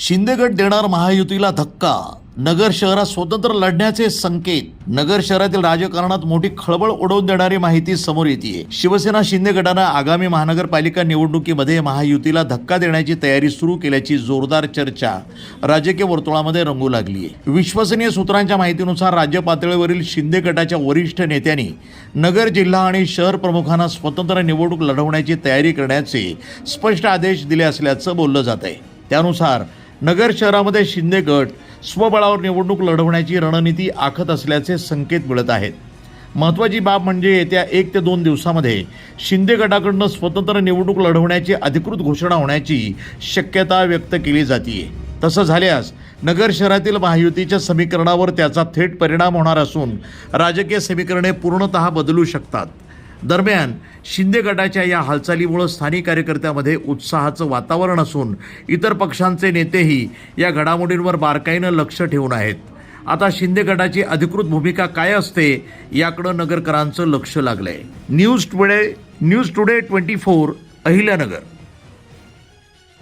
शिंदे गट देणार महायुतीला धक्का, नगर शहरात स्वतंत्र लढण्याचे संकेत. नगर शहरातील राजकारणात मोठी खळबळ उडवून देणारी माहिती समोर येते. शिवसेना शिंदे गटानं आगामी महानगरपालिका निवडणुकीमध्ये महायुतीला धक्का देण्याची तयारी सुरू केल्याची जोरदार चर्चा राजकीय वर्तुळामध्ये रंगू लागली आहे. विश्वसनीय सूत्रांच्या माहितीनुसार राज्य पातळीवरील शिंदे गटाच्या वरिष्ठ नेत्यांनी नगर, जिल्हा आणि शहर प्रमुखांना स्वतंत्र निवडणूक लढवण्याची तयारी करण्याचे स्पष्ट आदेश दिले असल्याचं बोललं जात आहे. त्यानुसार नगर शहरामध्ये शिंदे गट स्वबळावर निवडणूक लढवण्याची रणनीती आखत असल्याचे संकेत मिळत आहेत. महत्त्वाची बाब म्हणजे येत्या 1 ते 2 दिवसामध्ये शिंदे गटाकडून स्वतंत्र निवडणूक लढवण्याची अधिकृत घोषणा होण्याची शक्यता व्यक्त केली जाते. तसं झाल्यास नगर शहरातील महायुतीच्या समीकरणावर त्याचा थेट परिणाम होणार असून राजकीय समीकरणे पूर्णतः बदलू शकतात. दरम्यान शिंदे गटाच्या या हालचालीमुळे स्थानिक कार्यकर्त्यांमध्ये उत्साहाचं वातावरण असून इतर पक्षांचे नेतेही या घडामोडींवर बारकाईनं लक्ष ठेवून आहेत. आता शिंदे गटाची अधिकृत भूमिका काय असते याकडे नगरकरांचं लक्ष लागलंय. News today 24 Ahilyanagar.